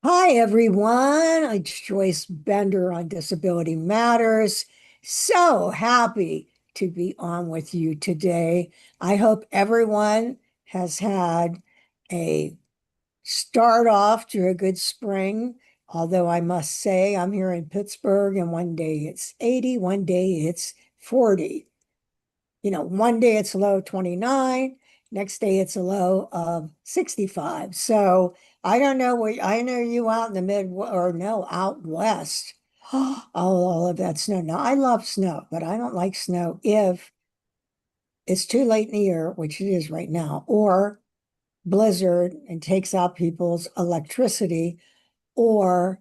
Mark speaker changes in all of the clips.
Speaker 1: Hi, everyone. It's Joyce Bender on Disability Matters. So happy to be on with you today. I hope everyone has had a start off to a good spring. Although I must say, I'm here in Pittsburgh, and one day it's 80, one day it's 40. One day it's a low 29, next day it's a low of 65. So I don't know where I know you out in the mid or no, out west. All of that snow. Now I love snow, but I don't like snow if it's too late in the year, which it is right now, or blizzard and takes out people's electricity, or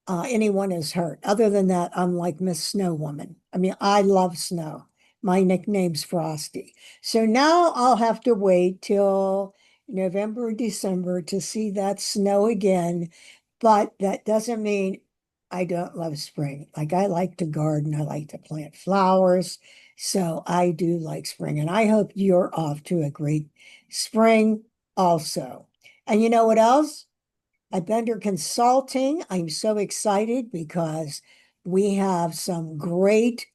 Speaker 1: anyone is hurt. Other than that, I'm like Miss Snow Woman. I mean, I love snow. My nickname's Frosty. So now I'll have to wait till November or December to see that snow again. But that doesn't mean I don't love spring. Like I like to garden, I like to plant flowers. So I do like spring. And I hope you're off to a great spring also. And you know what else? At Bender Consulting, I'm so excited because we have some great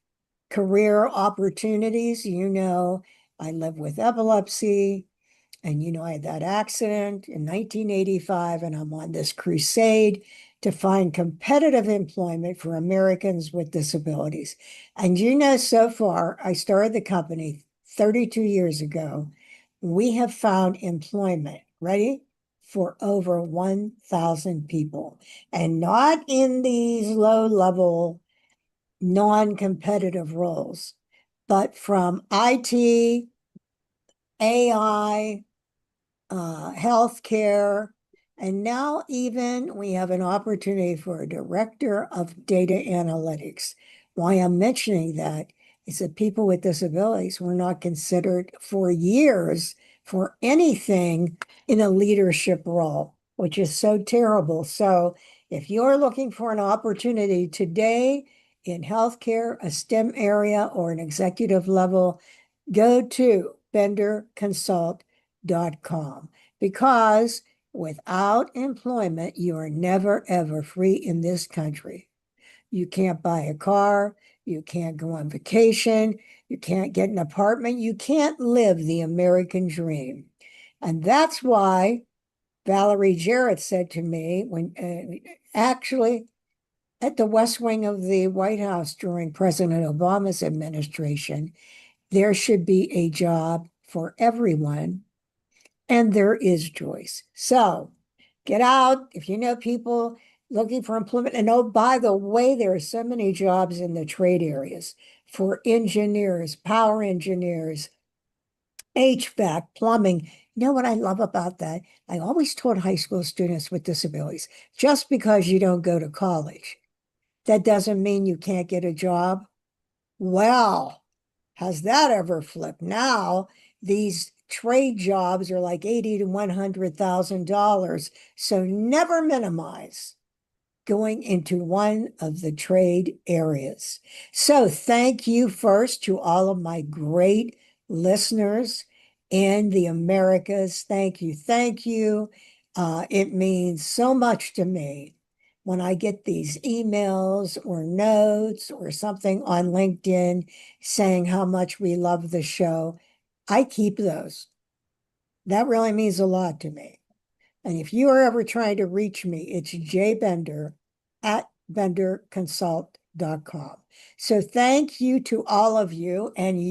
Speaker 1: career opportunities. I live with epilepsy, and I had that accident in 1985, and I'm on this crusade to find competitive employment for Americans with disabilities. And so far, I started the company 32 years ago. We have found employment, ready, for over 1,000 people, and not in these low-level, non-competitive roles, but from IT, AI, healthcare, and now even we have an opportunity for a director of data analytics. Why I'm mentioning that is that people with disabilities were not considered for years for anything in a leadership role, which is so terrible. So if you're looking for an opportunity today in healthcare, a STEM area, or an executive level, go to benderconsult.com, because without employment, you are never, ever free in this country. You can't buy a car, you can't go on vacation, you can't get an apartment, you can't live the American dream. And that's why Valerie Jarrett said to me when actually at the West Wing of the White House during President Obama's administration, there should be a job for everyone. And there is, Joyce. So get out if you know people looking for employment. And oh, by the way, there are so many jobs in the trade areas for engineers, power engineers, HVAC, plumbing. You know what I love about that? I always taught high school students with disabilities, just because you don't go to college, that doesn't mean you can't get a job. Well, has that ever flipped? Now, these trade jobs are like $80,000 to $100,000. So never minimize going into one of the trade areas. So thank you first to all of my great listeners in the Americas. Thank you. Thank you. It means so much to me when I get these emails or notes or something on LinkedIn saying how much we love the show. I keep those. That really means a lot to me. And if you are ever trying to reach me, it's jbender at benderconsult.com. So thank you to all of you. And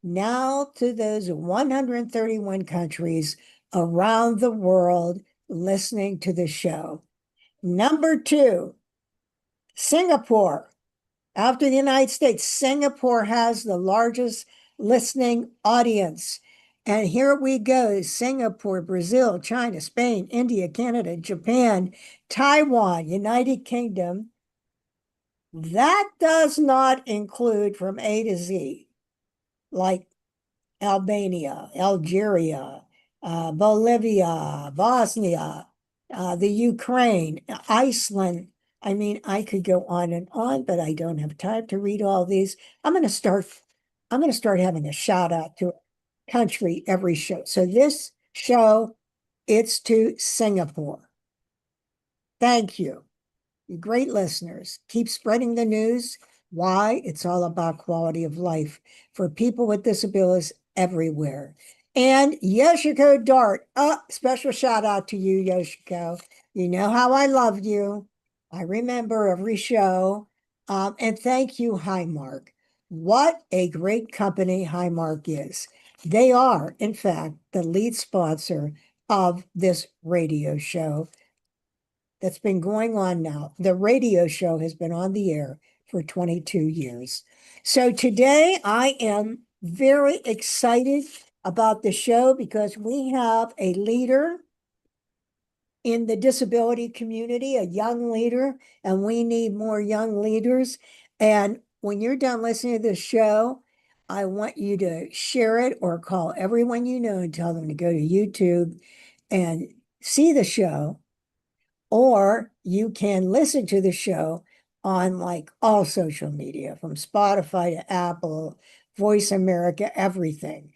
Speaker 1: now to those 131 countries around the world listening to the show. Number two, Singapore. After the United States, Singapore has the largest listening audience. And here we go: Singapore, Brazil, China, Spain, India, Canada, Japan, Taiwan, United Kingdom. That does not include from A to Z, like Albania, Algeria, Bolivia, Bosnia, the Ukraine, Iceland. I mean, I could go on and on, but I don't have time to read all these. I'm going to start. I'm going to start having a shout out to a country every show. So this show, it's to Singapore. Thank you. You great listeners. Keep spreading the news. Why? It's all about quality of life for people with disabilities everywhere. And Yoshiko Dart, special shout out to you, Yoshiko. You know how I love you. I remember every show. And thank you, Highmark. What a great company Highmark is. They are, in fact, the lead sponsor of this radio show that's been going on now. The radio show has been on the air for 22 years. So today I am very excited about the show because we have a leader in the disability community, a young leader, and we need more young leaders. And when you're done listening to this show, I want you to share it or call everyone you know and tell them to go to YouTube and see the show, or you can listen to the show on like all social media, from Spotify to Apple, Voice America, everything.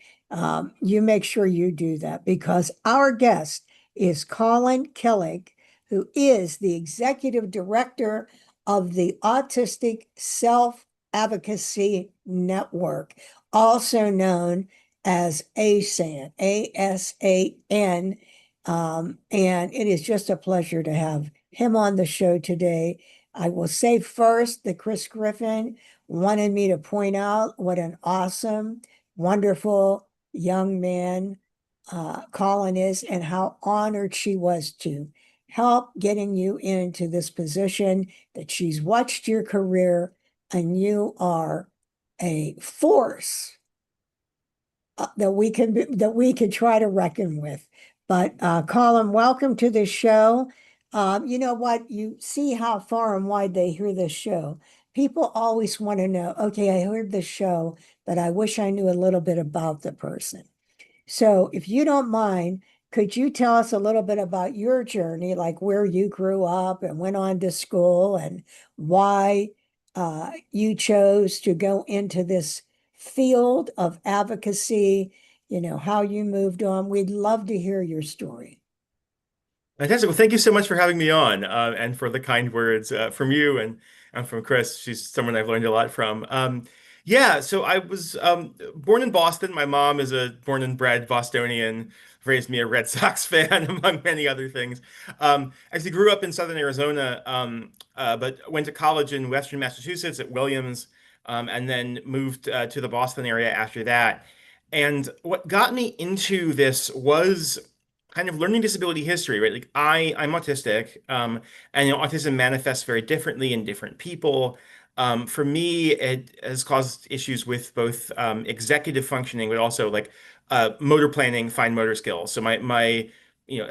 Speaker 1: You make sure you do that because our guest is Colin Killick, who is the executive director of the Autistic Self-Advocacy Network, also known as ASAN, ASAN. And it is just a pleasure to have him on the show today. I will say first that Chris Griffin wanted me to point out what an awesome, wonderful young man Colin is, and how honored she was to help getting you into this position, that she's watched your career, and you are a force that we can try to reckon with. But Colin, welcome to the show. You know what? You see how far and wide they hear this show. People always want to know, okay, I heard the show, but I wish I knew a little bit about the person. So if you don't mind, could you tell us a little bit about your journey, like where you grew up and went on to school, and why you chose to go into this field of advocacy, how you moved on? We'd love to hear your story.
Speaker 2: Fantastic. Well, thank you so much for having me on, and for the kind words from you and from Chris. She's someone I've learned a lot from. Yeah, so I was born in Boston. My mom is a born and bred Bostonian, raised me a Red Sox fan, among many other things. Actually grew up in Southern Arizona, but went to college in Western Massachusetts at Williams, and then moved to the Boston area after that. And what got me into this was kind of learning disability history, right? Like I'm autistic, and autism manifests very differently in different people. For me, it has caused issues with both executive functioning, but also like motor planning, fine motor skills. So I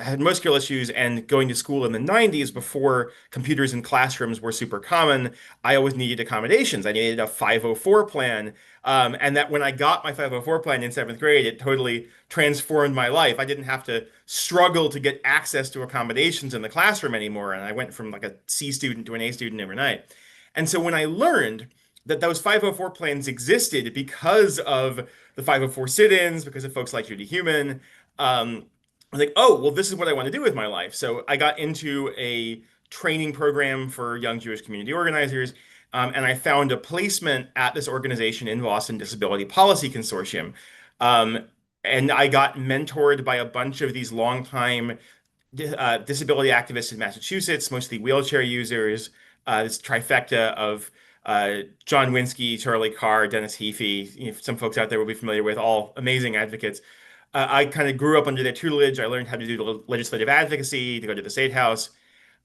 Speaker 2: had motor skill issues, and going to school in the 90s before computers in classrooms were super common, I always needed accommodations. I needed a 504 plan. And that when I got my 504 plan in seventh grade, it totally transformed my life. I didn't have to struggle to get access to accommodations in the classroom anymore. And I went from like a C student to an A student overnight. And so when I learned that those 504 plans existed because of the 504 sit-ins, because of folks like Judy Human, I was like, oh, well, this is what I want to do with my life. So I got into a training program for young Jewish community organizers, and I found a placement at this organization in Boston, Disability Policy Consortium. Um, and I got mentored by a bunch of these longtime disability activists in Massachusetts, mostly wheelchair users, this trifecta of John Winsky, Charlie Carr, Dennis Heafy, some folks out there will be familiar with, all amazing advocates. I kind of grew up under their tutelage. I learned how to do legislative advocacy, to go to the state house.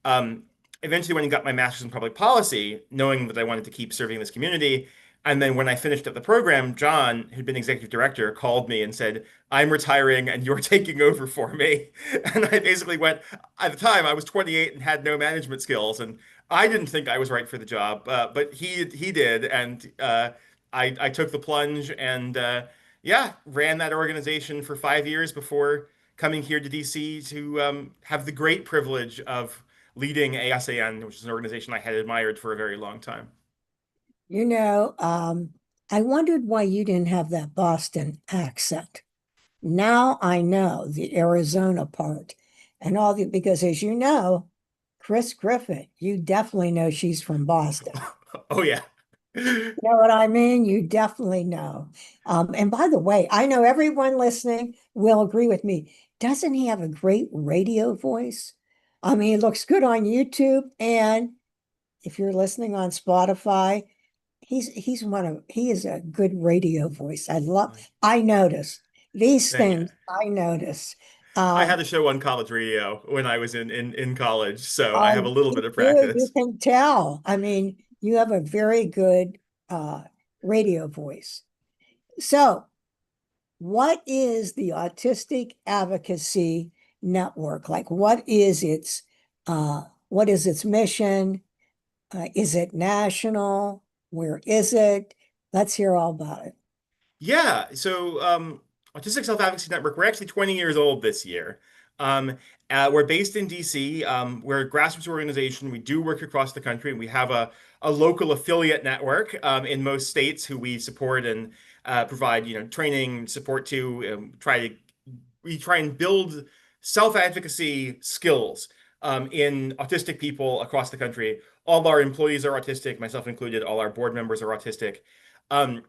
Speaker 2: Um, Eventually went and got my master's in public policy, knowing that I wanted to keep serving this community. And then when I finished up the program, John, who'd been executive director, called me and said, I'm retiring and you're taking over for me. And I basically went, at the time, I was 28 and had no management skills. And I didn't think I was right for the job, but he did. And I took the plunge and yeah, ran that organization for 5 years before coming here to DC to have the great privilege of leading ASAN, which is an organization I had admired for a very long time.
Speaker 1: You know, um, I wondered why you didn't have that Boston accent. Now I know the Arizona part and all the, because as you know, Chris Griffin, you definitely know she's from Boston.
Speaker 2: Oh yeah.
Speaker 1: You know what I mean? You definitely know. And by the way, I know everyone listening will agree with me. Doesn't he have a great radio voice? I mean, it looks good on YouTube. And if you're listening on Spotify, he is a good radio voice. I notice these
Speaker 2: Thank you.
Speaker 1: things I notice.
Speaker 2: I
Speaker 1: Um,
Speaker 2: had a show on college radio when I was in college, so I have a
Speaker 1: oh,
Speaker 2: little bit
Speaker 1: you
Speaker 2: of
Speaker 1: do, you
Speaker 2: practice.
Speaker 1: can tell. I mean, you have a very good uh radio voice. So what is the Autistic Advocacy Network? Like, what is its mission? Is it national? Where is it? Let's hear all about it.
Speaker 2: Yeah, so Autistic Self-Advocacy Network, we're actually 20 years old this year. Um, we're based in DC. We're a grassroots organization. We do work across the country, and we have a local affiliate network in most states who we support and provide, training support to. We try and build self-advocacy skills in autistic people across the country. All our employees are autistic, myself included. All our board members are autistic. Um,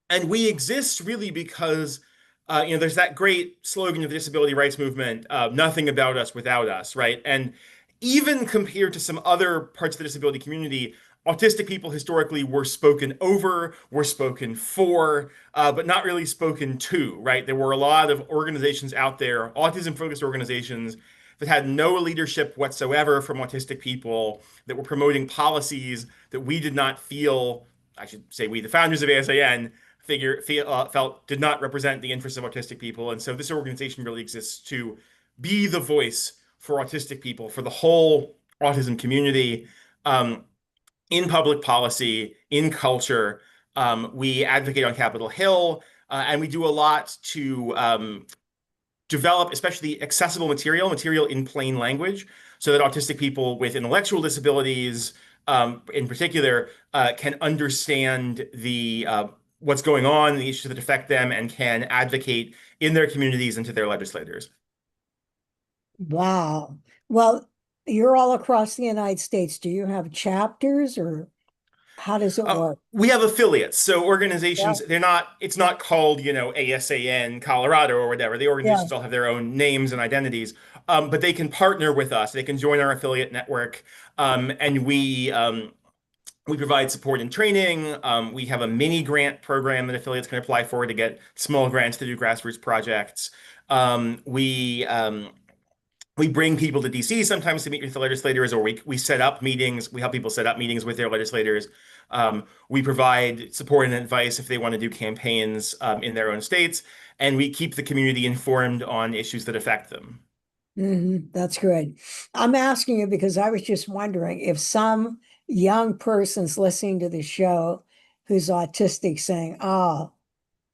Speaker 2: and we exist really because there's that great slogan of the disability rights movement, nothing about us without us, right? And even compared to some other parts of the disability community, autistic people historically were spoken over, were spoken for, but not really spoken to, right? There were a lot of organizations out there, autism-focused organizations, that had no leadership whatsoever from autistic people, that were promoting policies that we did not feel, I should say we, the founders of ASAN, felt did not represent the interests of autistic people. And so this organization really exists to be the voice for autistic people, for the whole autism community, um, in public policy, in culture. We advocate on Capitol Hill, and we do a lot to develop especially accessible material in plain language, so that autistic people with intellectual disabilities, in particular, can understand the what's going on, the issues that affect them, and can advocate in their communities and to their legislators.
Speaker 1: Wow. Well, you're all across the United States. Do you have chapters or how does it work?
Speaker 2: We have affiliates, so organizations,
Speaker 1: Yeah,
Speaker 2: it's not called, ASAN Colorado or whatever. The
Speaker 1: yeah.
Speaker 2: organizations all have their own names and identities, but they can partner with us. They can join our affiliate network, and we provide support and training. We have a mini grant program that affiliates can apply for to get small grants to do grassroots projects. We bring people to DC sometimes to meet with the legislators, or we set up meetings. We help people set up meetings with their legislators. We provide support and advice if they want to do campaigns in their own states, and we keep the community informed on issues that affect them.
Speaker 1: That's good. I'm asking you because I was just wondering if some young person's listening to the show who's autistic saying, "Oh,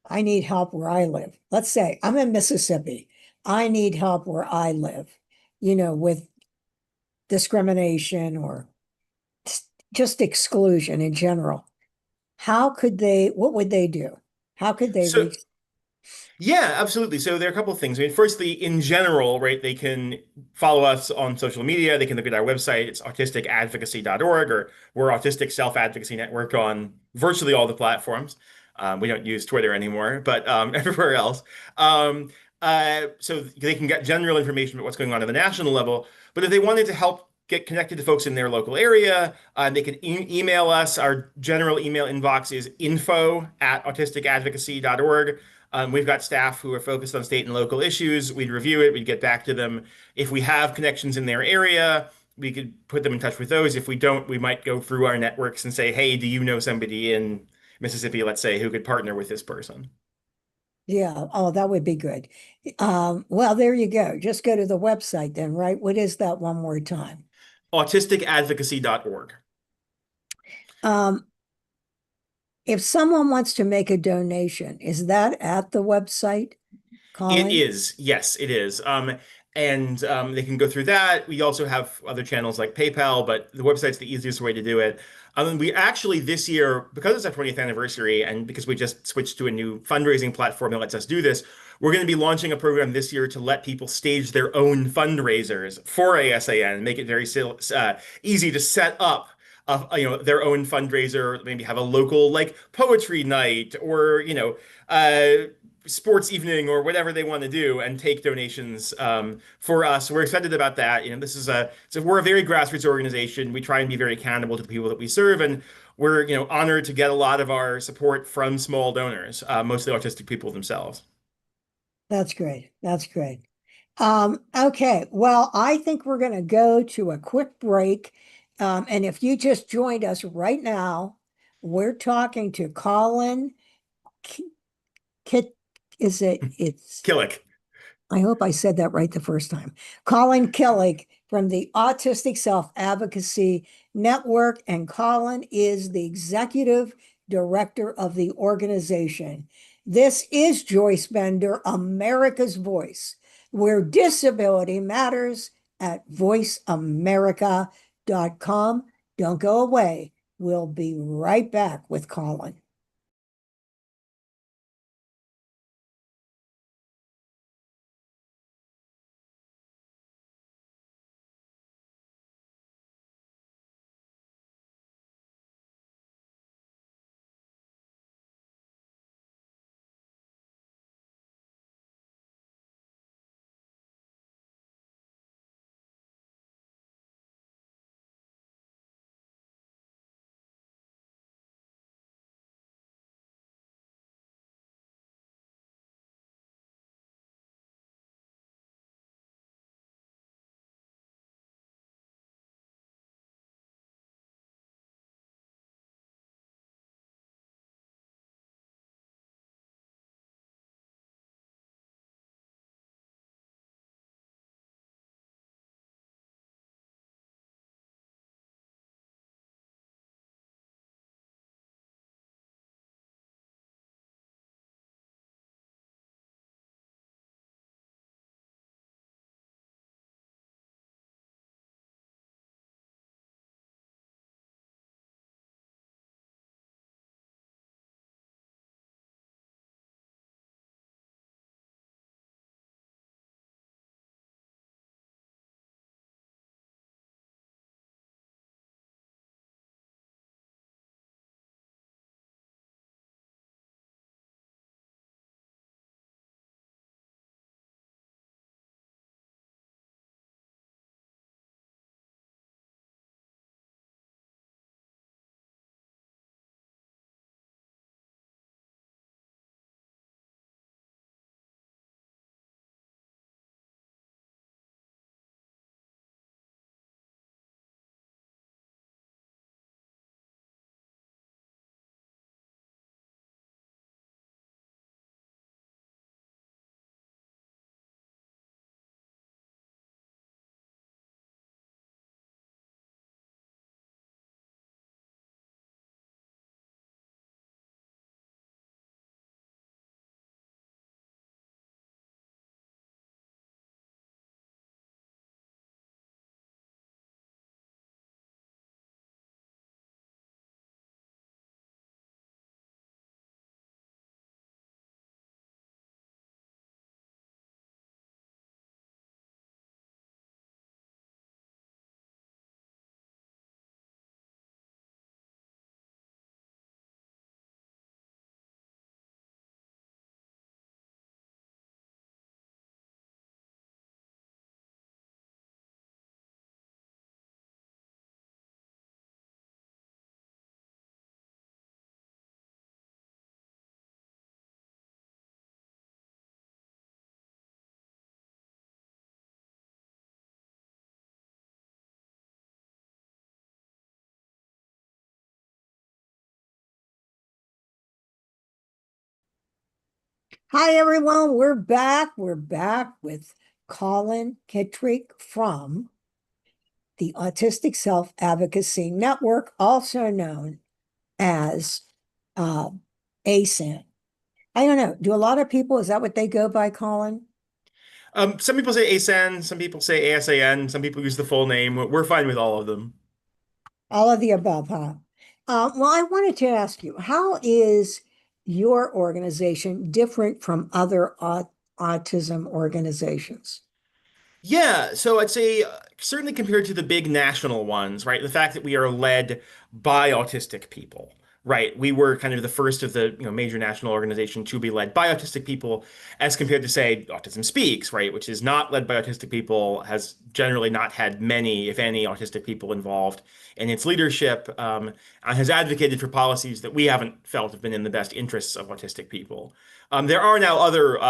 Speaker 1: I need help where I live." Let's say I'm in Mississippi. I need help where I live, with discrimination or just exclusion in general. What would they do? How could they
Speaker 2: So
Speaker 1: reach?
Speaker 2: Yeah, absolutely. So there are a couple of things. I mean, firstly, in general, right, they can follow us on social media. They can look at our website. It's autisticadvocacy.org, or we're Autistic Self-Advocacy Network on virtually all the platforms. We don't use Twitter anymore, but everywhere else. So they can get general information about what's going on at the national level. But if they wanted to help get connected to folks in their local area, they can email us. Our general email inbox is info@autisticadvocacy.org. We've got staff who are focused on state and local issues. We'd review it, we'd get back to them. If we have connections in their area, we could put them in touch with those. If we don't, we might go through our networks and say, hey, do you know somebody in Mississippi, let's say, who could partner with this person?
Speaker 1: Yeah, oh, that would be good. Well, there you go. Just go to the website then, right? What is that one more time?
Speaker 2: Autisticadvocacy.org.
Speaker 1: Um, if someone wants to make a donation, is that at the website,
Speaker 2: It
Speaker 1: Colin?
Speaker 2: is, yes, it is. And They can go through that. We also have other channels like PayPal, but the website's the easiest way to do it. And we actually this year, because it's our 20th anniversary and because we just switched to a new fundraising platform that lets us do this, we're going to be launching a program this year to let people stage their own fundraisers for ASAN and make it very easy to set up their own fundraiser, maybe have a local like poetry night or sports evening or whatever they want to do and take donations for us. We're excited about that. This is we're a very grassroots organization. We try and be very accountable to the people that we serve, and we're honored to get a lot of our support from small donors, mostly autistic people themselves.
Speaker 1: That's great. That's great. Okay, well, I think we're going to go to a quick break. And if you just joined us right now, we're talking to Colin K- Kit. Is it's
Speaker 2: Killick.
Speaker 1: I hope I said that right the first time. Colin Killick from the Autistic Self-Advocacy Network, and Colin is the executive director of the organization. This is Joyce Bender, America's Voice, where disability matters at voiceamerica.com. Don't go away. We'll be right back with Colin. Hi, everyone. We're back. We're back with Colin Kittrick from the Autistic Self-Advocacy Network, also known as uh, ASAN. I don't know. Do a lot of people, is that what they go by, Colin?
Speaker 2: Some people say ASAN, some people say ASAN, some people use the full name. We're fine with all of them.
Speaker 1: All of the above, huh? Well, I wanted to ask you, how is your organization different from other autism organizations?
Speaker 2: Yeah, so I'd say certainly compared to the big national ones, right? The fact that we are led by autistic people, right? We were kind of the first of the, major national organization to be led by autistic people, as compared to say Autism Speaks, right, which is not led by autistic people, has generally not had many, if any, autistic people involved in its leadership, and has advocated for policies that we haven't felt have been in the best interests of autistic people. There are now other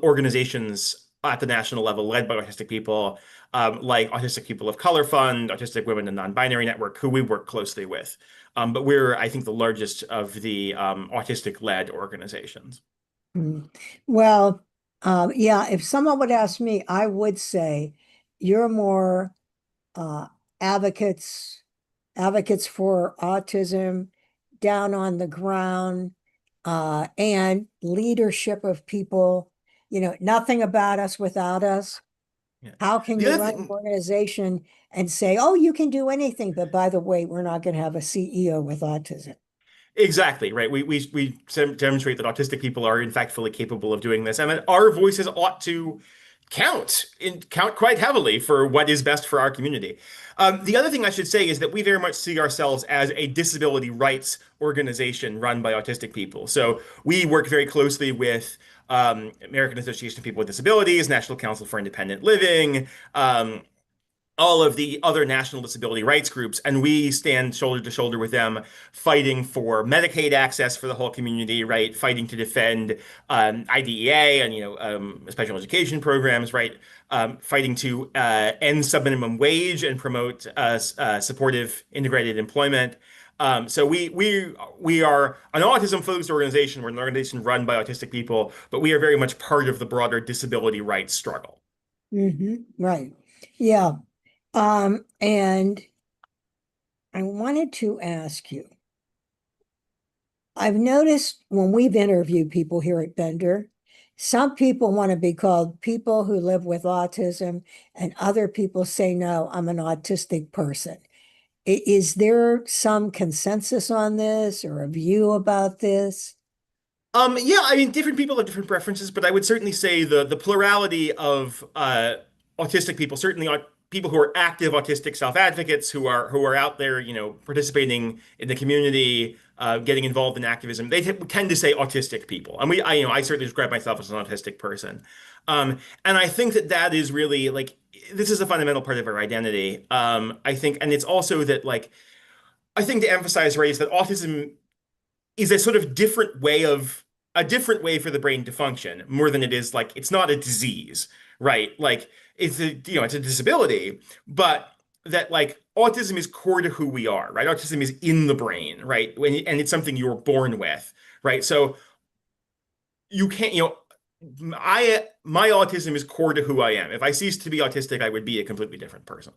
Speaker 2: organizations at the national level led by autistic people, like Autistic People of Color Fund, Autistic Women and Non-Binary Network, who we work closely with. But we're, I think, the largest of the autistic-led organizations.
Speaker 1: Hmm. Well, yeah, if someone would ask me, I would say you're more uh, advocates advocates for autism down on the ground, and leadership of people, nothing about us without us.
Speaker 2: Yeah.
Speaker 1: How can
Speaker 2: The
Speaker 1: you
Speaker 2: other
Speaker 1: run an
Speaker 2: thing,
Speaker 1: organization and say, oh, you can do anything, but by the way, we're not going to have a CEO with autism?
Speaker 2: exactly, right. We demonstrate that autistic people are in fact fully capable of doing this, and that our voices ought to count quite heavily for what is best for our community. The other thing I should say is that we very much see ourselves as a disability rights organization run by autistic people. So we work very closely with American Association of People with Disabilities, National Council for Independent Living, all of the other national disability rights groups, and we stand shoulder to shoulder with them, fighting for Medicaid access for the whole community, right? Fighting to defend IDEA and special education programs, right? Fighting to end subminimum wage and promote supportive integrated employment. So we are an autism-focused organization. We're an organization run by autistic people, but we are very much part of the broader disability rights struggle.
Speaker 1: Right. Yeah. And I wanted to ask you, I've noticed when we've interviewed people here at Bender, some people want to be called people who live with autism, and other people say, no, I'm an autistic person. Is there some consensus on this or a view about this?
Speaker 2: Yeah, I mean, different people have different preferences, but I would certainly say the plurality of autistic people, certainly people who are active autistic self-advocates who are out there, participating in the community, getting involved in activism, they tend to say autistic people, and I certainly describe myself as an autistic person, and I think that is really like this is a fundamental part of our identity. I think, and it's also that like I think to emphasize, right, is that autism is a sort of different way for the brain to function more than it is like it's not a disease, right? Like it's a disability, but that like autism is core to who we are, right? Autism is in the brain, right? And it's something you're born with, right? So you can't, I my autism is core to who I am. If I ceased to be autistic, I would be a completely different person.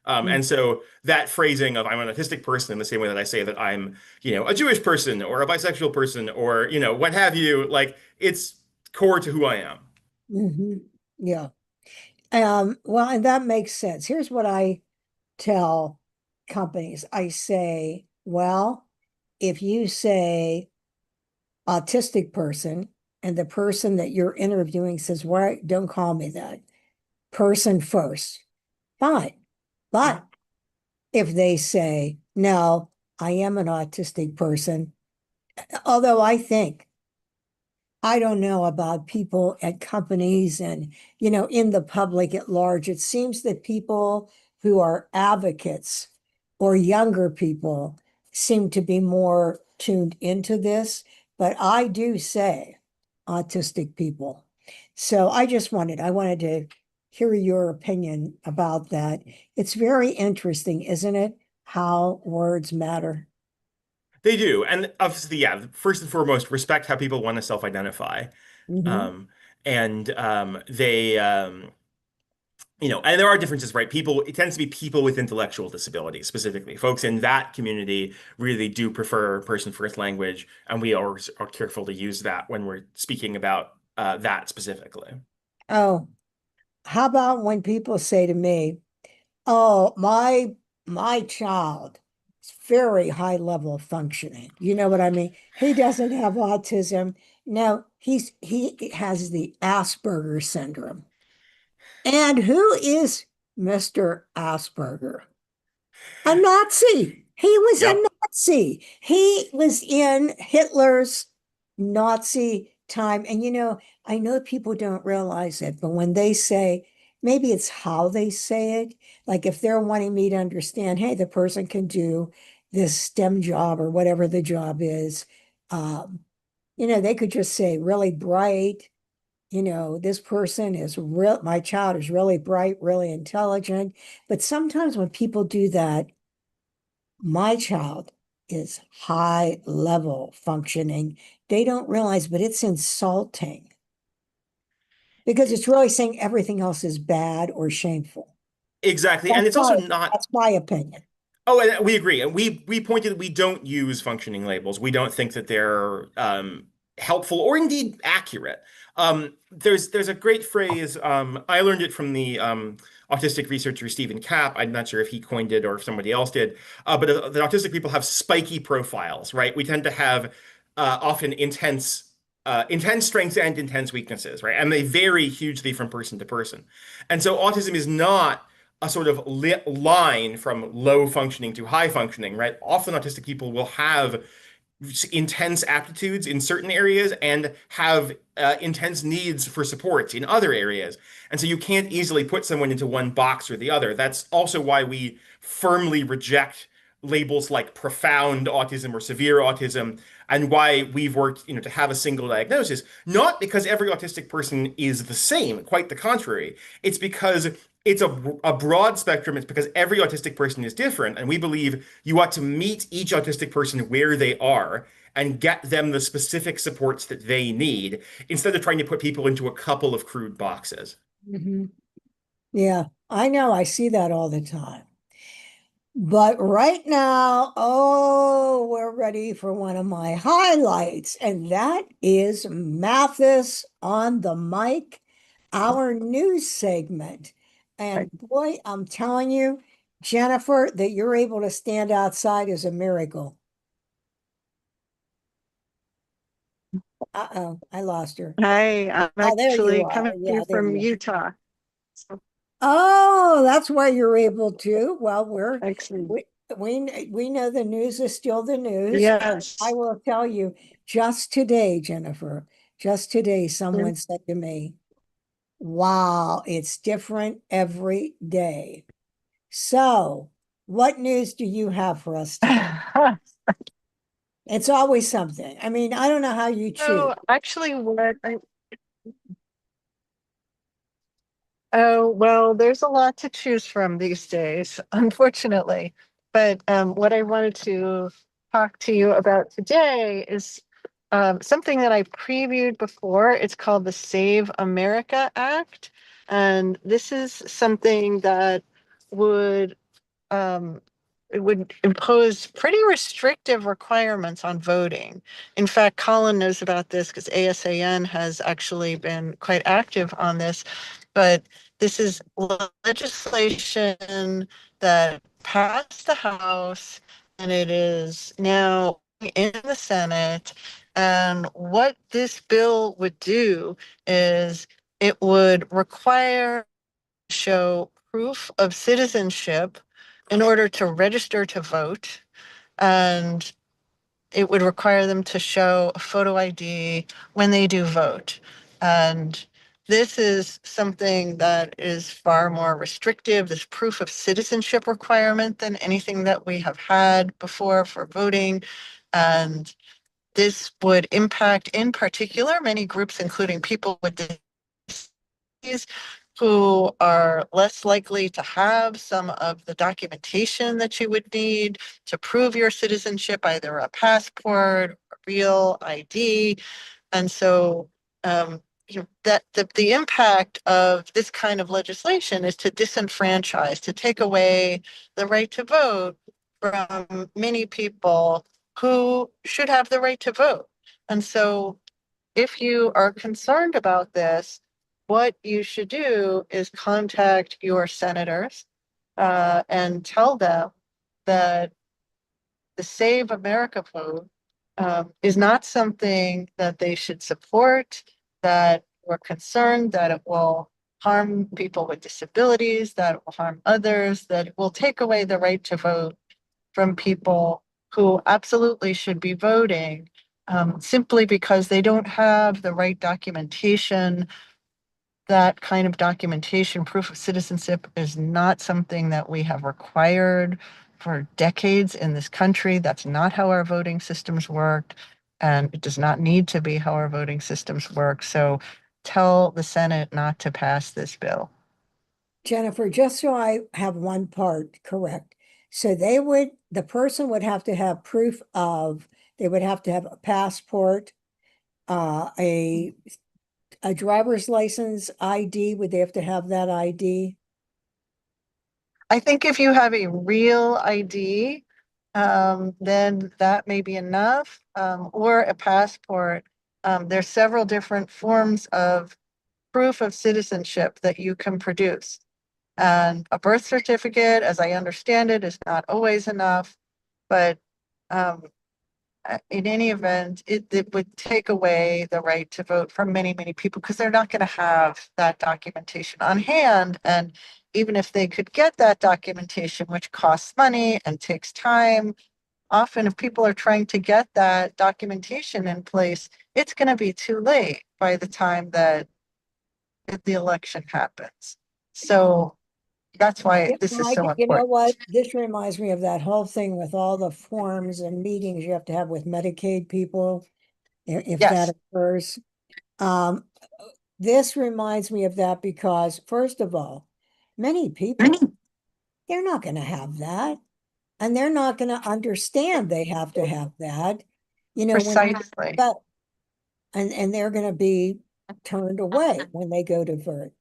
Speaker 2: And so that phrasing of I'm an autistic person in the same way that I say that I'm, a Jewish person or a bisexual person or, what have you, like it's core to who I am.
Speaker 1: Mm-hmm. Yeah. Well, and that makes sense. Here's what I tell companies. I say, well, if you say autistic person and the person that you're interviewing says, why don't call me that person first, fine. But
Speaker 2: Mhm.
Speaker 1: if they say, no, I am an autistic person, although I don't know about people at companies and, in the public at large. It seems that people who are advocates or younger people seem to be more tuned into this. But I do say autistic people. So I wanted to hear your opinion about that. It's very interesting, isn't it? How words matter.
Speaker 2: They do. And obviously, yeah, first and foremost, respect how people want to self-identify.
Speaker 1: Hmm.
Speaker 2: Um, and they, and there are differences, right? It tends to be people with intellectual disabilities specifically. Folks in that community really do prefer person first language, and we always are careful to use that when we're speaking about that specifically.
Speaker 1: Oh, how about when people say to me, "Oh, my child very high level functioning. You know what I mean? He doesn't have autism. No, he has the Asperger syndrome. And who is Mr. Asperger? A Nazi. He was a
Speaker 2: Yep.
Speaker 1: Nazi. He was in Hitler's Nazi time. And I know people don't realize it, but when they say, maybe it's how they say it, like if they're wanting me to understand, hey, the person can do this STEM job or whatever the job is, um, they could just say really bright, this person is real, my child is really bright, really intelligent. But sometimes when people do that, my child is high level functioning. They don't realize, but it's insulting because it's really saying everything else is bad or shameful.
Speaker 2: Exactly. And
Speaker 1: That's
Speaker 2: it's also
Speaker 1: my
Speaker 2: not.
Speaker 1: that's my opinion.
Speaker 2: Oh, and we agree. And we pointed that we don't use functioning labels. We don't think that they're helpful or indeed accurate. There's a great phrase. I learned it from the autistic researcher Stephen Kapp. I'm not sure if he coined it or if somebody else did. But the autistic people have spiky profiles, right? We tend to have often intense strengths and intense weaknesses, right? And they vary hugely from person to person. And so autism is not a sort of lit line from low functioning to high functioning, right? Often autistic people will have intense aptitudes in certain areas and have intense needs for supports in other areas. And so you can't easily put someone into one box or the other. That's also why we firmly reject labels like profound autism or severe autism, and why we've worked, to have a single diagnosis, not because every autistic person is the same, quite the contrary. It's because it's a broad spectrum. It's because every autistic person is different. And we believe you ought to meet each autistic person where they are and get them the specific supports that they need instead of trying to put people into a couple of crude boxes.
Speaker 1: Mhm. Yeah, I know. I see that all the time. But right now, oh, we're ready for one of my highlights, and that is Mathis on the mic, our news segment. And boy, I'm telling you, Jennifer, that you're able to stand outside is a miracle. Uh-oh, I lost her.
Speaker 3: Hi, I'm
Speaker 1: Oh, there you
Speaker 3: actually
Speaker 1: are.
Speaker 3: coming to
Speaker 1: Yeah,
Speaker 3: you
Speaker 1: there
Speaker 3: from
Speaker 1: you are.
Speaker 3: Utah. So
Speaker 1: Oh, that's why you're able to. Well,
Speaker 3: actually,
Speaker 1: we we know the news is still the news. I
Speaker 3: yes.
Speaker 1: will tell you, just today, Jennifer, just today, someone said to me, "Wow, it's different every day." So, what news do you have for us today? It's always something. I mean, I don't know how you choose.
Speaker 3: So actually what I, oh, well, there's a lot to choose from these days, unfortunately. But what I wanted to talk to you about today is something that I previewed before. It's called the Save America Act. And this is something that would um, it would impose pretty restrictive requirements on voting. In fact, Colin knows about this because ASAN has actually been quite active on this. But this is legislation that passed the House and it is now in the Senate. And what this bill would do is it would require show proof of citizenship in order to register to vote. And it would require them to show a photo ID when they do vote. And this is something that is far more restrictive, this proof of citizenship requirement, than anything that we have had before for voting. And this would impact, in particular, many groups, including people with disabilities, who are less likely to have some of the documentation that you would need to prove your citizenship, either a passport, a real ID. And so that the impact of this kind of legislation is to disenfranchise, to take away the right to vote from many people who should have the right to vote. And so if you are concerned about this, what you should do is contact your senators and tell them that the Save America vote is not something that they should support, that we're concerned that it will harm people with disabilities, that it will harm others, that it will take away the right to vote from people who absolutely should be voting, simply because they don't have the right documentation. That kind of documentation, proof of citizenship, is not something that we have required for decades in this country. That's not how our voting systems work, and it does not need to be how our voting systems work. So tell the Senate not to pass this bill.
Speaker 1: Jennifer, just so I have one part correct. So the person would have to have proof of, they would have to have a passport, a driver's license ID. Would they have to have that ID?
Speaker 3: I think if you have a real ID, then that may be enough, or a passport. There's several different forms of proof of citizenship that you can produce. And a birth certificate, as I understand it, is not always enough. But um, in any event, it would take away the right to vote from many, many people because they're not going to have that documentation on hand. And even if they could get that documentation, which costs money and takes time, often if people are trying to get that documentation in place, it's going to be too late by the time that the election happens. So that's why
Speaker 1: Yeah,
Speaker 3: this is
Speaker 1: Mike,
Speaker 3: so
Speaker 1: you know
Speaker 3: important.
Speaker 1: what? This reminds me of that whole thing with all the forms and meetings you have to have with Medicaid people, if that
Speaker 3: Yes.
Speaker 1: occurs. Um, this reminds me of that because, first of all, many people, they're not going to have that. And they're not going to understand they have to have that,
Speaker 3: Precisely.
Speaker 1: but, and they're going to be turned away when they go to vote.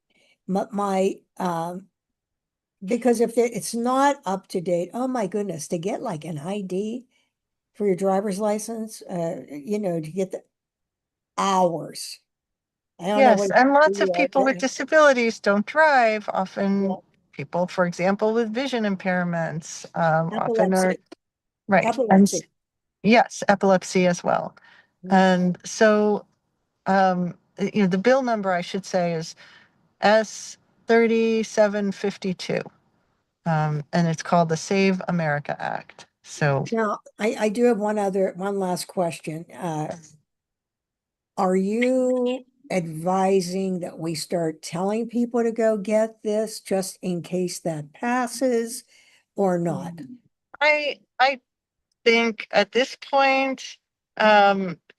Speaker 1: Because if it's not up to date, oh my goodness, to get like an ID for your driver's license, to get the hours. I don't know
Speaker 3: Yes,
Speaker 1: what
Speaker 3: and lots of
Speaker 1: you
Speaker 3: people with disabilities don't drive. Often people, for example, with vision impairments, often are
Speaker 1: epilepsy,
Speaker 3: right. And
Speaker 1: epilepsy.
Speaker 3: yes, epilepsy as well.
Speaker 1: Mhm.
Speaker 3: And so, the bill number I should say is S 3752. And it's called the Save America Act. So
Speaker 1: Now, I do have one last question. Are you advising that we start telling people to go get this just in case that passes or not?
Speaker 3: I think at this point,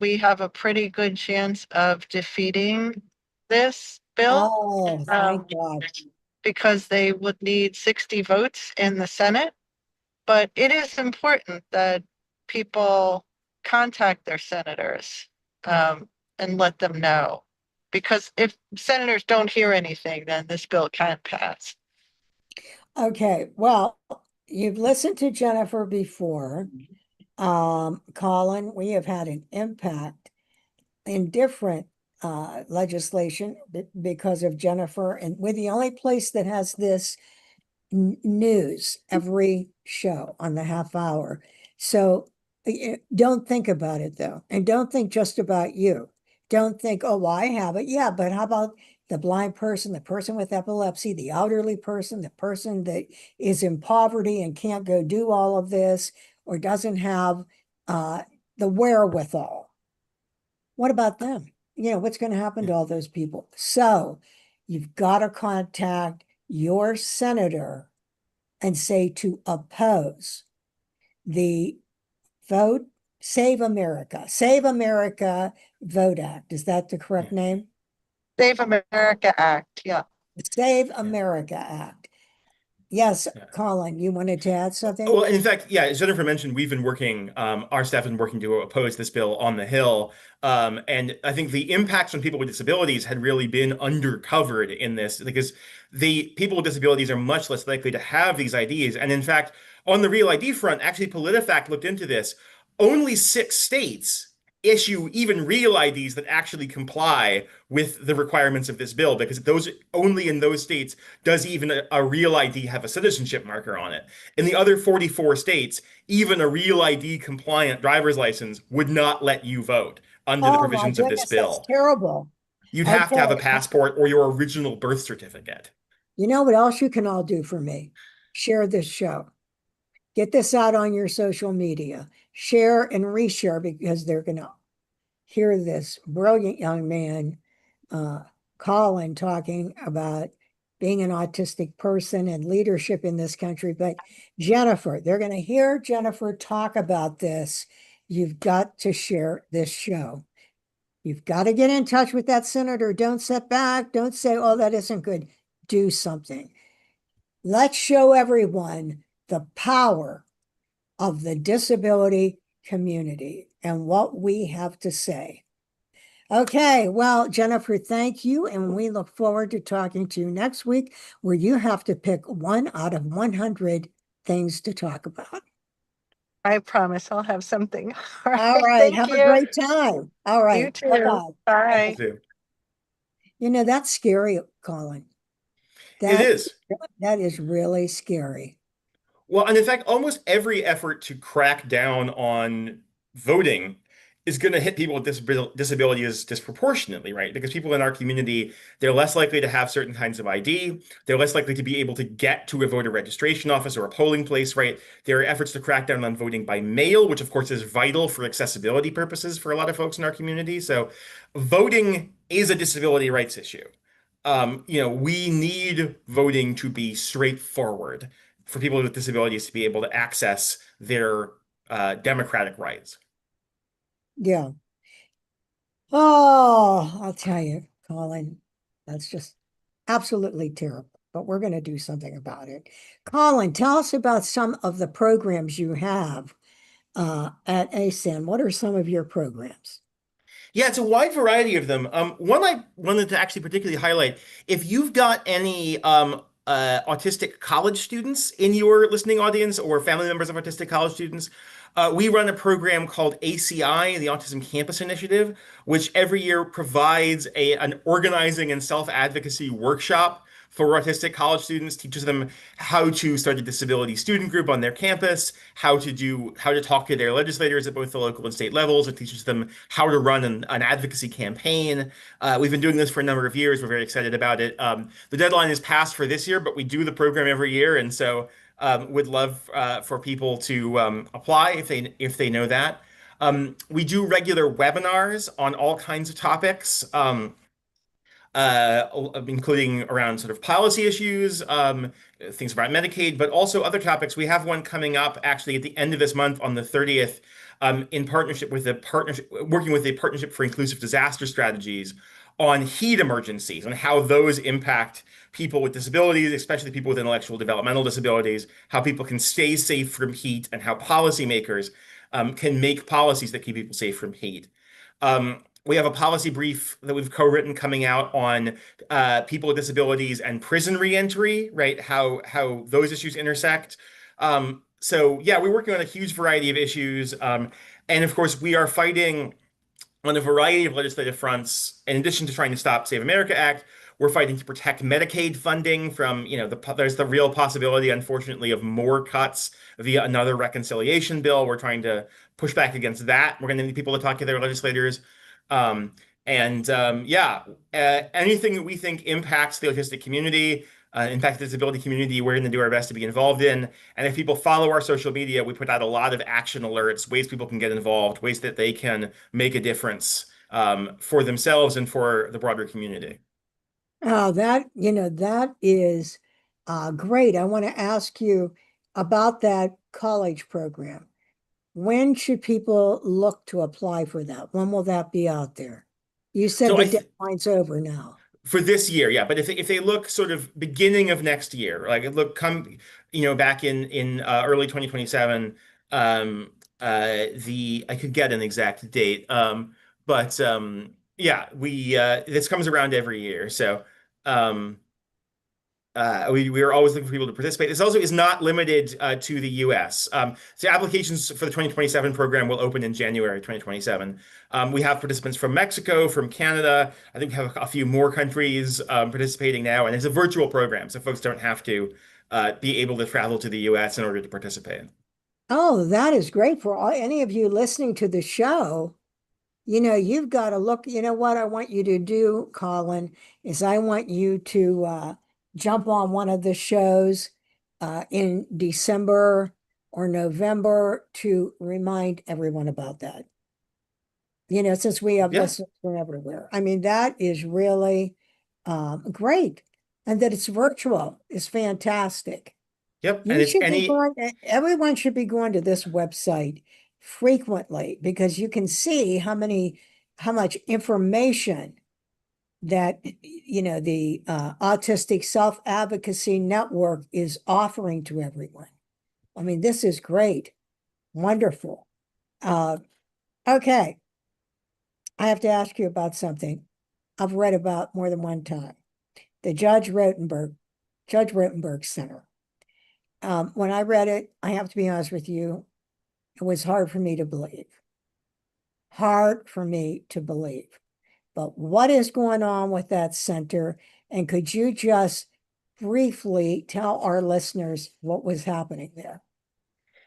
Speaker 3: we have a pretty good chance of defeating this bill,
Speaker 1: Oh,
Speaker 3: um,
Speaker 1: thank God.
Speaker 3: because they would need 60 votes in the Senate. But it is important that people contact their senators, and let them know. Because if senators don't hear anything, then this bill can't pass.
Speaker 1: Okay, well, you've listened to Jennifer before. Colin, we have had an impact in different legislation because of Jennifer, and we're the only place that has this news every show on the half hour. So don't think about it though. And don't think just about you. Don't think, oh, well, I have it. Yeah, but how about the blind person, the person with epilepsy, the elderly person, the person that is in poverty and can't go do all of this or doesn't have uh, the wherewithal? What about them? What's going to happen to all those people? So you've got to contact your senator and say to oppose the vote, Save America Vote Act. Is that the correct name?
Speaker 3: Save America Act, yeah.
Speaker 1: Save
Speaker 2: Yeah.
Speaker 1: America Act. Yes,
Speaker 2: Yeah.
Speaker 1: Colin, you wanted to add something?
Speaker 2: Well, in fact, yeah, as Jennifer mentioned, we've been working, our staff has been working to oppose this bill on the Hill. And I think the impacts on people with disabilities had really been undercovered in this because the people with disabilities are much less likely to have these IDs. And in fact, on the Real ID front, actually, PolitiFact looked into this. Only 6 states issue even real IDs that actually comply with the requirements of this bill, because those only in those states does even a real ID have a citizenship marker on it. In the other 44 states, even a real ID compliant driver's license would not let you vote under the
Speaker 1: Oh my
Speaker 2: provisions of this
Speaker 1: goodness, that's
Speaker 2: bill.
Speaker 1: terrible.
Speaker 2: You'd have to have a
Speaker 1: Okay.
Speaker 2: passport or your original birth certificate.
Speaker 1: You know what else you can all do for me? Share this show. Get this out on your social media. Share and reshare because they're going to hear this brilliant young man, uh, Colin, talking about being an autistic person and leadership in this country. But Jennifer, they're going to hear Jennifer talk about this. You've got to share this show. You've got to get in touch with that senator. Don't sit back. Don't say, oh, that isn't good. Do something. Let's show everyone the power of the disability community and what we have to say. Okay, well, Jennifer, thank you. And we look forward to talking to you next week, where you have to pick 1 out of 100 things to talk about.
Speaker 3: I promise I'll have something. All
Speaker 1: All
Speaker 3: right.
Speaker 1: right,
Speaker 3: Thank
Speaker 1: have a
Speaker 3: you.
Speaker 1: great time. All
Speaker 3: You
Speaker 1: right,
Speaker 3: too.
Speaker 1: bye-bye.
Speaker 3: Bye.
Speaker 1: You know, that's scary, Colin.
Speaker 2: It
Speaker 1: That
Speaker 2: is.
Speaker 1: that is really scary.
Speaker 2: Well, and in fact, almost every effort to crack down on voting is going to hit people with disabilities disproportionately, right? Because people in our community, they're less likely to have certain kinds of ID. They're less likely to be able to get to a voter registration office or a polling place, right? There are efforts to crack down on voting by mail, which of course is vital for accessibility purposes for a lot of folks in our community. So voting is a disability rights issue. We need voting to be straightforward for people with disabilities to be able to access their democratic rights.
Speaker 1: Yeah. Oh, I'll tell you, Colin, that's just absolutely terrible, but we're going to do something about it. Colin, tell us about some of the programs you have at ASAN. What are some of your programs?
Speaker 2: Yeah, it's a wide variety of them. One I wanted to actually particularly highlight, if you've got any autistic college students in your listening audience or family members of autistic college students, we run a program called ACI, the Autism Campus Initiative, which every year provides an organizing and self-advocacy workshop for autistic college students, teaches them how to start a disability student group on their campus, how to talk to their legislators at both the local and state levels. It teaches them how to run an advocacy campaign. We've been doing this for a number of years. We're very excited about it. The deadline is passed for this year, but we do the program every year, and so would love for people to apply if they know that. We do regular webinars on all kinds of topics. Including around sort of policy issues, things about Medicaid, but also other topics. We have one coming up actually at the end of this month on the 30th, in partnership with working with a partnership for inclusive disaster strategies on heat emergencies and how those impact people with disabilities, especially people with intellectual developmental disabilities, how people can stay safe from heat, and how policymakers can make policies that keep people safe from heat. We have a policy brief that we've co-written coming out on people with disabilities and prison reentry, right? How those issues intersect. So yeah, we're working on a huge variety of issues. And of course, we are fighting on a variety of legislative fronts. In addition to trying to stop Save America Act, we're fighting to protect Medicaid funding from, there's the real possibility, unfortunately, of more cuts via another reconciliation bill. We're trying to push back against that. We're going to need people to talk to their legislators. Um, yeah, anything that we think impacts the autistic community, impacts the disability community, we're going to do our best to be involved in. And if people follow our social media, we put out a lot of action alerts, ways people can get involved, ways that they can make a difference for themselves and for the broader community.
Speaker 1: Oh, that is great. I want to ask you about that college program. When should people look to apply for that? When will that be out there? You said
Speaker 2: So
Speaker 1: the
Speaker 2: I th
Speaker 1: deadline's over now.
Speaker 2: For this year, yeah. But if they look sort of beginning of next year, like look come, back in early 2027, the I could get an exact date. But yeah, we this comes around every year. So um we are always looking for people to participate. This also is not limited to the US. So applications for the 2027 program will open in January 2027. We have participants from Mexico, from Canada. I think we have a few more countries participating now, and it's a virtual program, so folks don't have to be able to travel to the US in order to participate.
Speaker 1: Oh, that is great for any of you listening to the show. You've got to look. You know what I want you to do, Colin, is I want you to jump on one of the shows in December or November to remind everyone about that. Since we have
Speaker 2: Yeah,
Speaker 1: listeners from everywhere. I mean, that is really great. And that it's virtual is fantastic.
Speaker 2: yep. And
Speaker 1: You
Speaker 2: it's
Speaker 1: should be
Speaker 2: any
Speaker 1: going, everyone should be going to this website frequently because you can see how much information that, the Autistic Self-Advocacy Network is offering to everyone. I mean, this is great. Wonderful. Okay. I have to ask you about something I've read about more than one time. The Judge Rotenberg Center. When I read it, I have to be honest with you, it was hard for me to believe. Hard for me to believe. But what is going on with that center? And could you just briefly tell our listeners what was happening there?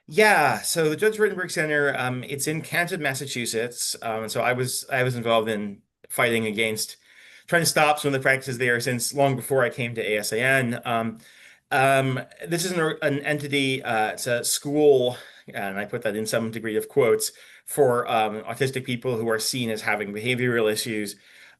Speaker 2: Yeah, so the Judge Rittenberg Center, it's in Canton, Massachusetts. So I was involved in fighting against trying to stop some of the practices there since long before I came to ASAN. This is an entity, it's a school, and I put that in some degree of quotes, for autistic people who are seen as having behavioral issues.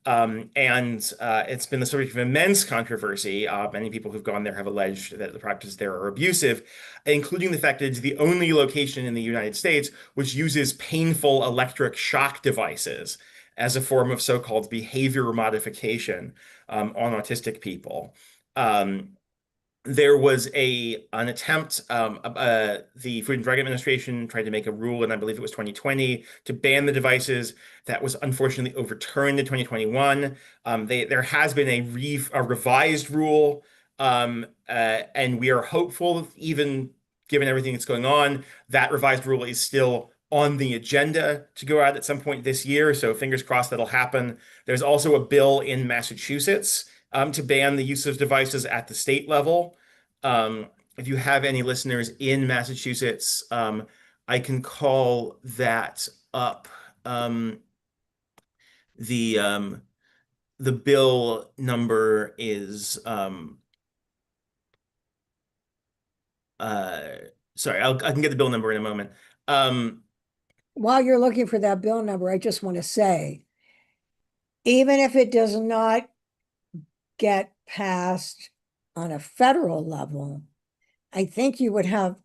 Speaker 2: And it's been the subject of immense controversy. Many people who've gone there have alleged that the practices there are abusive, including the fact that it's the only location in the United States which uses painful electric shock devices as a form of so-called behavior modification on autistic people. Um, there was an attempt, the Food and Drug Administration tried to make a rule, and I believe it was 2020, to ban the devices. That was unfortunately overturned in 2021. There has been a revised rule, and we are hopeful, even given everything that's going on, that revised rule is still on the agenda to go out at some point this year. So fingers crossed that'll happen. There's also a bill in Massachusetts to ban the use of devices at the state level. If you have any listeners in Massachusetts, I can call that up. The um, the bill number is uh, sorry, I can get the bill number in a moment. Um,
Speaker 1: While you're looking for that bill number, I just want to say, even if it does not get passed on a federal level, I think you would have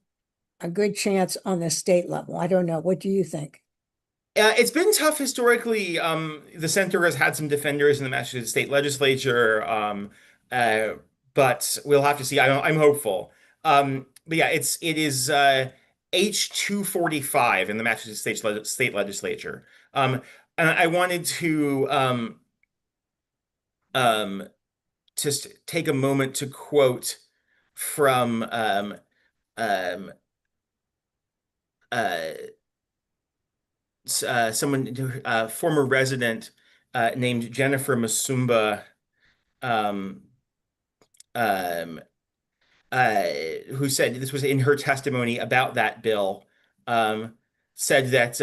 Speaker 1: a good chance on the state level. I don't know. What do you think?
Speaker 2: It's been tough historically. The center has had some defenders in the Massachusetts state legislature, uh, but we'll have to see. I'm hopeful. But yeah, it is H 245 in the Massachusetts state legislature. And I wanted um, just take a moment to quote from um, uh, someone, former resident named Jennifer Masumba, um, um, uh, who said this was in her testimony about that bill, um, said that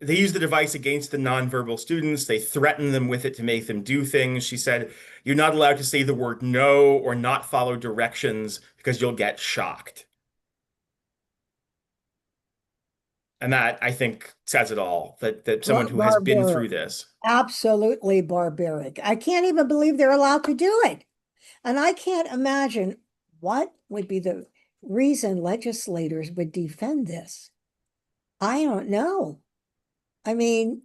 Speaker 2: they use the device against the nonverbal students. They threaten them with it to make them do things. She said, "You're not allowed to say the word no or not follow directions because you'll get shocked." And that, I think, says it all, that someone who has been through
Speaker 1: Barbaric.
Speaker 2: this.
Speaker 1: Absolutely barbaric. I can't even believe they're allowed to do it. And I can't imagine what would be the reason legislators would defend this. I don't know. I mean,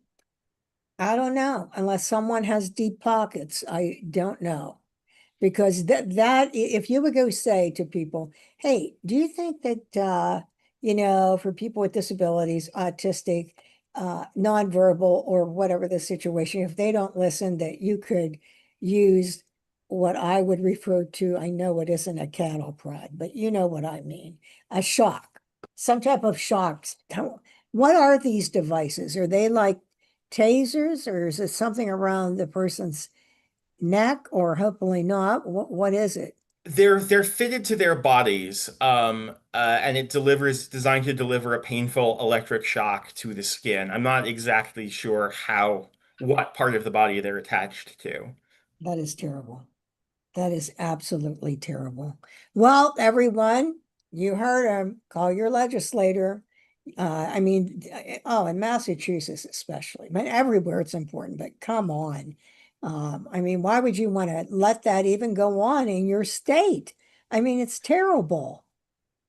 Speaker 1: I don't know unless someone has deep pockets. I don't know. Because that if you would go say to people, hey, do you think that for people with disabilities, autistic, nonverbal, or whatever the situation, if they don't listen, that you could use what I would refer to, I know it isn't a cattle prod, but you know what I mean, a shock, some type of shocks. What are these devices? Are they like tasers, or is it something around the person's neck, or hopefully not? What is it?
Speaker 2: They're fitted to their bodies, and it delivers designed to deliver a painful electric shock to the skin. I'm not exactly sure what part of the body they're attached to.
Speaker 1: That is terrible. That is absolutely terrible. Well, everyone, you heard him. Call your legislator. I mean, oh, in Massachusetts especially, but everywhere it's important. But come on, I mean, why would you want to let that even go on in your state? I mean, it's terrible.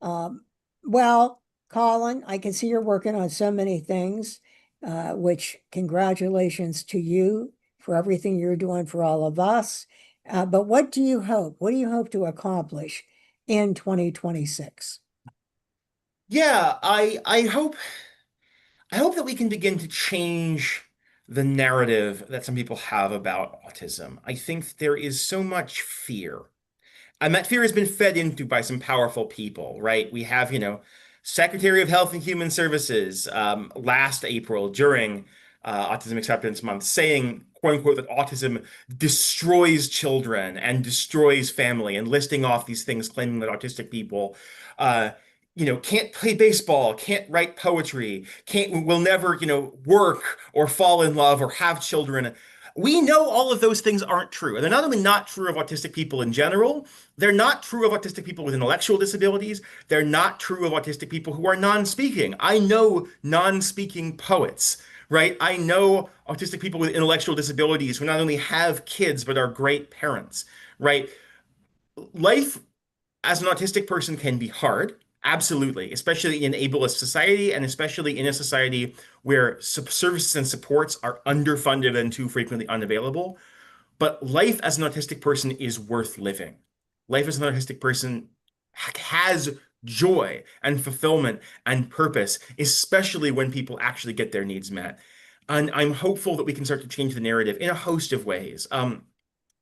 Speaker 1: Um, well, Colin, I can see you're working on so many things, which congratulations to you for everything you're doing for all of us. But what do you hope? What do you hope to accomplish in 2026?
Speaker 2: Yeah, I hope that we can begin to change the narrative that some people have about autism. I think there is so much fear. And that fear has been fed into by some powerful people, right? We have, Secretary of Health and Human Services last April during Autism Acceptance Month saying, quote unquote, that autism destroys children and destroys family, and listing off these things claiming that autistic people, uh, can't play baseball, can't write poetry, will never, work or fall in love or have children. We know all of those things aren't true. And they're not only not true of autistic people in general, they're not true of autistic people with intellectual disabilities. They're not true of autistic people who are non-speaking. I know non-speaking poets, right? I know autistic people with intellectual disabilities who not only have kids, but are great parents, right? Life as an autistic person can be hard. Absolutely, especially in ableist society, and especially in a society where services and supports are underfunded and too frequently unavailable. But life as an autistic person is worth living. Life as an autistic person has joy and fulfillment and purpose, especially when people actually get their needs met. And I'm hopeful that we can start to change the narrative in a host of ways.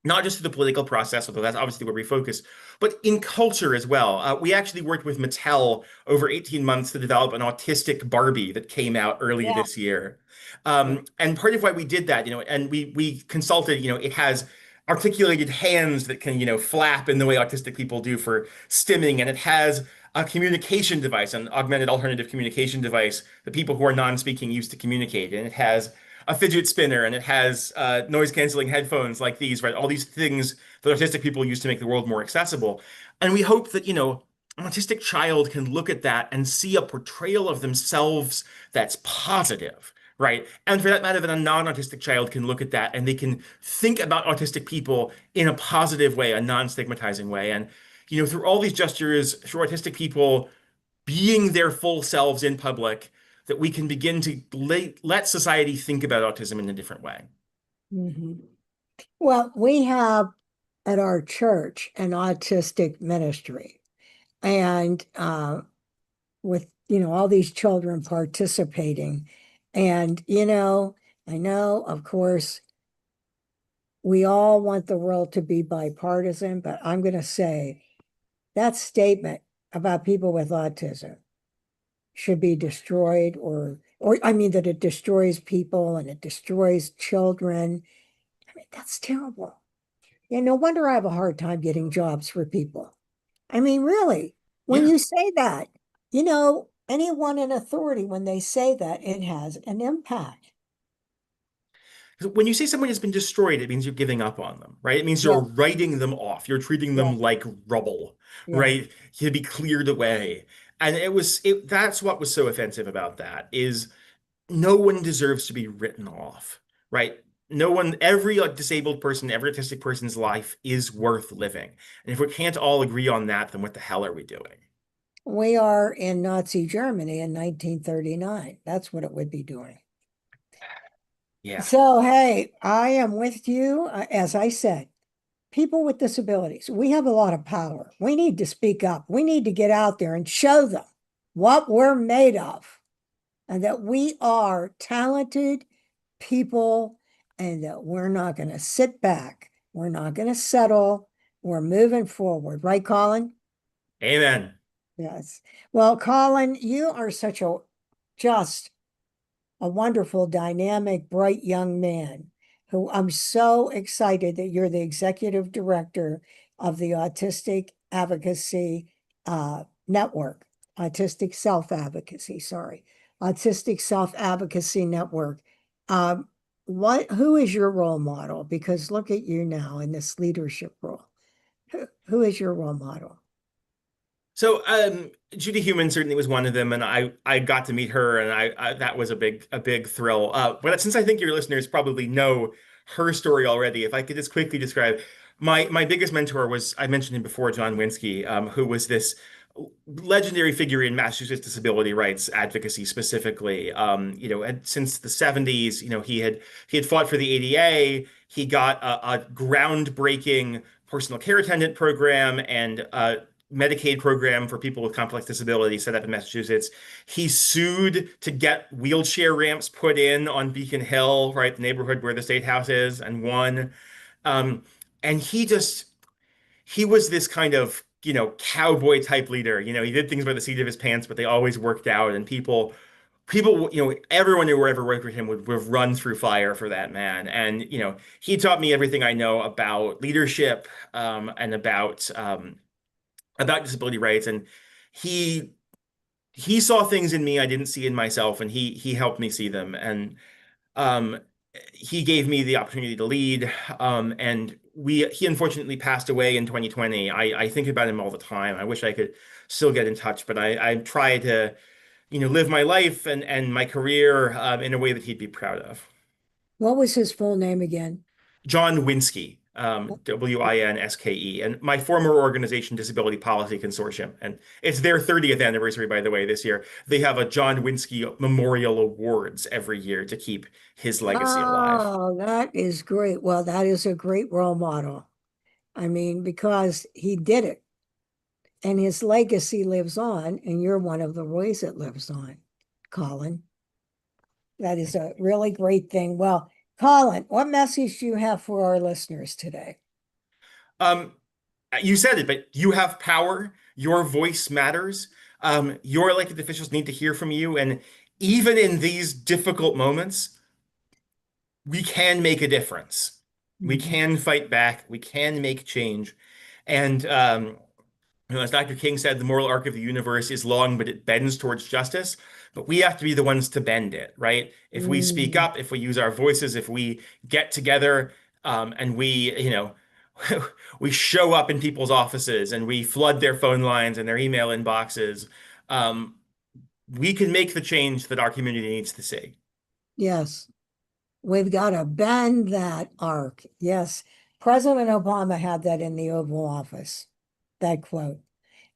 Speaker 2: Not just through the political process, although that's obviously where we focus, but in culture as well. We actually worked with Mattel over 18 months to develop an autistic Barbie that came out early
Speaker 1: Yeah.
Speaker 2: this year.
Speaker 1: Yeah.
Speaker 2: And part of why we did that, and we consulted, it has articulated hands that can, flap in the way autistic people do for stimming, and it has a communication device, an augmented alternative communication device that people who are non-speaking use to communicate, and it has a fidget spinner, and it has noise canceling headphones like these, right? All these things that autistic people use to make the world more accessible. And we hope that, an autistic child can look at that and see a portrayal of themselves that's positive, right? And for that matter, that a non-autistic child can look at that and they can think about autistic people in a positive way, a non-stigmatizing way. And, through all these gestures, through autistic people being their full selves in public, that we can begin to let society think about autism in a different way.
Speaker 1: Mhm. Well, we have at our church an autistic ministry, and with all these children participating, and I know, of course, we all want the world to be bipartisan, but I'm going to say that statement about people with autism should be destroyed, or I mean that it destroys people and it destroys children. I mean, that's terrible. Yeah, no wonder I have a hard time getting jobs for people. I mean, really, when
Speaker 2: Yeah.
Speaker 1: you say that, anyone in authority, when they say that, it has an impact.
Speaker 2: When you say someone has been destroyed, it means you're giving up on them, right? It means
Speaker 1: Yeah,
Speaker 2: you're writing them off. You're treating
Speaker 1: yeah,
Speaker 2: them like rubble,
Speaker 1: yeah.
Speaker 2: right? To be cleared away. And that's what was so offensive about that is no one deserves to be written off, right? No one, every disabled person, every autistic person's life is worth living. And if we can't all agree on that, then what the hell are we doing?
Speaker 1: We are in Nazi Germany in 1939. That's what it would be doing.
Speaker 2: Yeah.
Speaker 1: So, hey, I am with you. As I said, people with disabilities, we have a lot of power. We need to speak up. We need to get out there and show them what we're made of, and that we are talented people, and that we're not going to sit back We're not going to settle. We're moving forward. Right, Colin?
Speaker 2: Amen.
Speaker 1: Yes. Well, Colin, you are such a just a wonderful, dynamic, bright young man who I'm so excited that you're the executive director of the Autistic Advocacy Network, Autistic Self-Advocacy, sorry, Autistic Self-Advocacy Network. Who is your role model? Because look at you now in this leadership role. Who is your role model?
Speaker 2: So Judy Human certainly was one of them, and I got to meet her, and I that was a big thrill. But since I think your listeners probably know her story already, if I could just quickly describe my biggest mentor was, I mentioned him before, John Winsky, who was this legendary figure in Massachusetts disability rights advocacy specifically. And since the 70s, he had fought for the ADA. He got a groundbreaking personal care attendant program and Medicaid program for people with complex disabilities set up in Massachusetts. He sued to get wheelchair ramps put in on Beacon Hill, right, the neighborhood where the State House is, and won. Um, and he was this kind of, cowboy type leader. He did things by the seat of his pants, but they always worked out. And people, everyone who ever worked with him would have run through fire for that man. And, he taught me everything I know about leadership, and about disability rights, and he he saw things in me I didn't see in myself, and he helped me see them, and um he gave me the opportunity to lead, and he unfortunately passed away in 2020. I think about him all the time. I wish I could still get in touch, but I try to live my life and my career in a way that he'd be proud of.
Speaker 1: What was his full name again?
Speaker 2: John Winsky, Winske, and my former organization, Disability Policy Consortium. And it's their 30th anniversary, by the way, this year. They have a John Winsky Memorial Awards every year to keep his legacy alive.
Speaker 1: Oh, that is great. Well, that is a great role model. I mean, because he did it and his legacy lives on, and you're one of the ways it lives on, Colin. That is a really great thing. Well, Colin, what message do you have for our listeners today?
Speaker 2: Um, you said it, but you have power. Your voice matters. Your elected officials need to hear from you. And even in these difficult moments, we can make a difference. We
Speaker 1: Mhm.
Speaker 2: can fight back. We can make change. And as Dr. King said, the moral arc of the universe is long, but it bends towards justice. But we have to be the ones to bend it, right? If we speak
Speaker 1: Mm,
Speaker 2: up, if we use our voices, if we get together, and we show up in people's offices and we flood their phone lines and their email inboxes, um, we can make the change that our community needs to see.
Speaker 1: yes, we've got to bend that arc. Yes, President Obama had that in the Oval Office, that quote.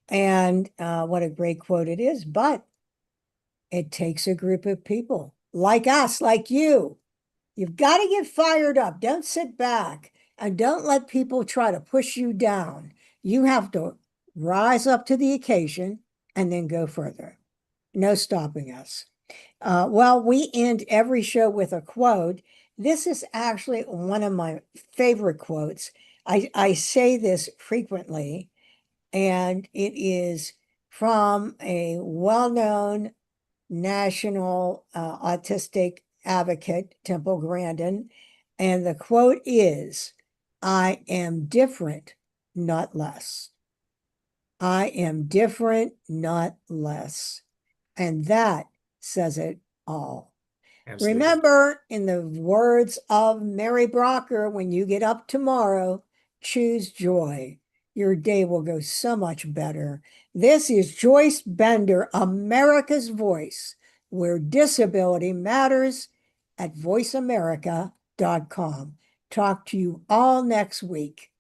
Speaker 1: And what a great quote it is. But it takes a group of people like us, like you. You've got to get fired up. Don't sit back and don't let people try to push you down. You have to rise up to the occasion and then go further. No stopping us. Well, we end every show with a quote. This is actually one of my favorite quotes. I say this frequently, and it is from a well-known national autistic advocate, Temple Grandin. And the quote is, I am different, not less. I am different, not less. And that says it all.
Speaker 2: Absolutely.
Speaker 1: Remember, in the words of Mary Brocker, when you get up tomorrow, choose joy. Your day will go so much better. This is Joyce Bender, America's Voice, where disability matters at voiceamerica.com. Talk to you all next week.